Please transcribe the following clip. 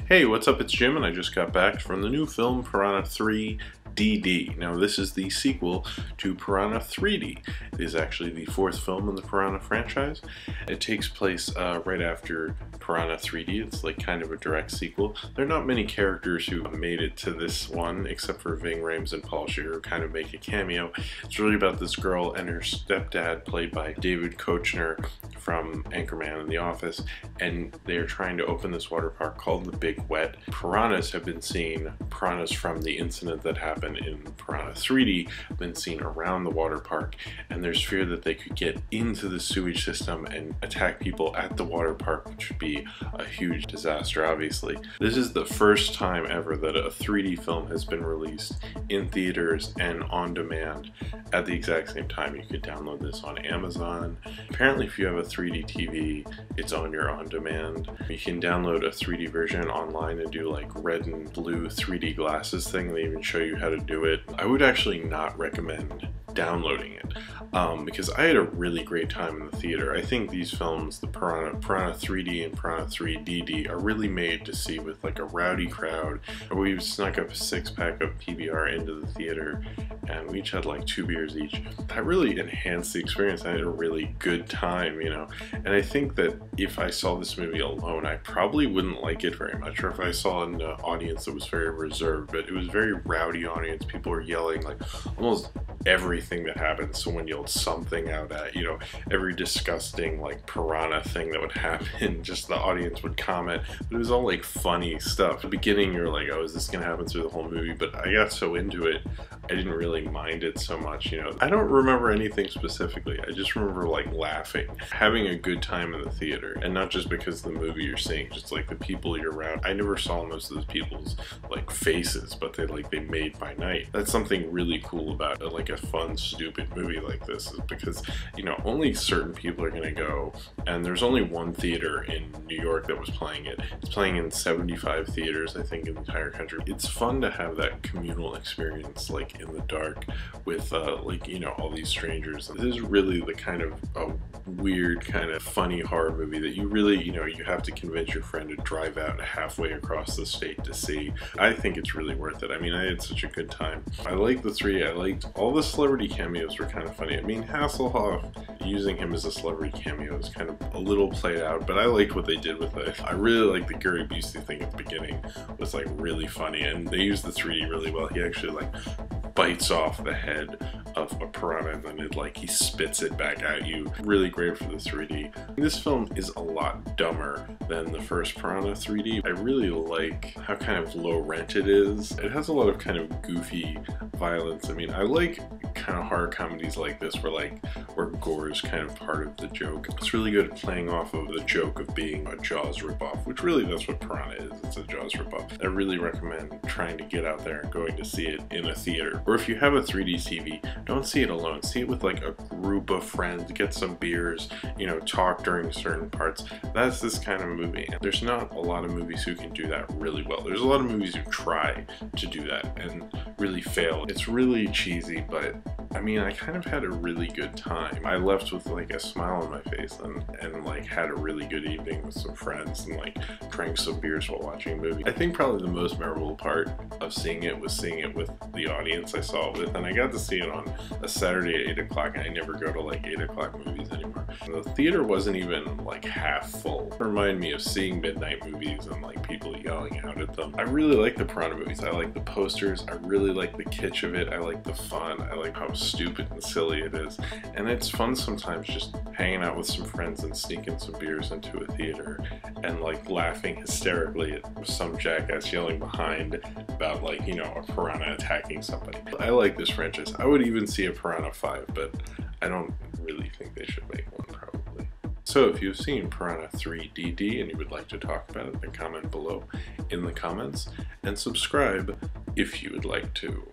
Hey, what's up? It's Jim, and I just got back from the new film Piranha 3Dd. Now, this is the sequel to Piranha 3D. It is actually the fourth film in the Piranha franchise. It takes place right after Piranha 3D. It's like kind of a direct sequel. There are not many characters who made it to this one, except for Ving Rhames and Paul Scheer, who kind of make a cameo. It's really about this girl and her stepdad, played by David Koechner from Anchorman and The Office, and they're trying to open this water park called the Big Wet. Piranhas have been seen, piranhas from the incident that happened in Piranha 3D have been seen around the water park, and there's fear that they could get into the sewage system and attack people at the water park, which would be a huge disaster, obviously. This is the first time ever that a 3D film has been released in theaters and on demand at the exact same time. You could download this on Amazon. Apparently, if you have a 3D TV, it's on your on-demand. You can download a 3D version online and do like red and blue 3D glasses thing. They even show you how to do it. I would actually not recommend downloading it because I had a really great time in the theater. I think these films, the Piranha 3D and Piranha 3DD, are really made to see with like a rowdy crowd. We snuck up a 6-pack of PBR into the theater, and we each had like 2 beers each. That really enhanced the experience. I had a really good time, you know. And I think that if I saw this movie alone, I probably wouldn't like it very much, or if I saw an audience that was very reserved. But it was a very rowdy audience. People were yelling like almost everything that happened. Someone yelled something out at, you know, every disgusting like piranha thing that would happen, just the audience would comment. But it was all like funny stuff. At the beginning you're like, oh, is this gonna happen through the whole movie? But I got so into it, I didn't really mind it so much, you know. I don't remember anything specifically. I just remember like laughing, having a good time in the theater, and not just because of the movie you're seeing, just like the people you're around. I never saw most of those people's like faces, but they made my night. That's something really cool about it, like a fun, stupid movie like this, is because, you know, only certain people are gonna go, and there's only one theater in New York that was playing it. It's playing in 75 theaters, I think, in the entire country. It's fun to have that communal experience, like in the dark, with like, you know, all these strangers. This is really the kind of a weird, kind of funny horror movie that you really, you know, you have to convince your friend to drive out halfway across the state to see. I think it's really worth it. I mean, I had such a good time. I liked the 3D. I liked all the celebrity cameos were kind of funny. I mean, Hasselhoff, using him as a celebrity cameo is kind of a little played out, but I liked what they did with it. I really liked the Gary Busey thing at the beginning. Was like really funny, and they used the 3D really well. He actually like bites off the head of a piranha, and then he spits it back at you. Really great for the 3D. This film is a lot dumber than the first Piranha 3D. I really like how kind of low rent it is. It has a lot of kind of goofy violence. I mean, I like kind of horror comedies like this where gore is kind of part of the joke. It's really good at playing off of the joke of being a Jaws ripoff, which really that's what Piranha is. It's a Jaws ripoff. I really recommend trying to get out there and going to see it in a theater. Or if you have a 3D TV, don't see it alone. See it with like a group of friends, get some beers, you know, talk during certain parts. That's this kind of movie. And there's not a lot of movies who can do that really well. There's a lot of movies who try to do that and really fail. It's really cheesy, but I mean, I kind of had a really good time. I left with like a smile on my face and like had a really good evening with some friends and like drank some beers while watching a movie. I think probably the most memorable part of seeing it was seeing it with the audience I saw it with, and I got to see it on a Saturday at 8 o'clock, and I never go to like 8 o'clock movies anymore. And the theater wasn't even like half full. It reminded me of seeing midnight movies and like people yelling out at them. I really like the Piranha movies. I like the posters. I really like the kitsch of it. I like the fun. I like how stupid and silly it is. And it's fun sometimes just hanging out with some friends and sneaking some beers into a theater and like laughing hysterically at some jackass yelling behind about like, you know, a piranha attacking somebody. I like this franchise. I would even see a Piranha 5, but I don't really think they should make one, probably. So if you've seen Piranha 3DD and you would like to talk about it, then comment below in the comments, and subscribe if you would like to.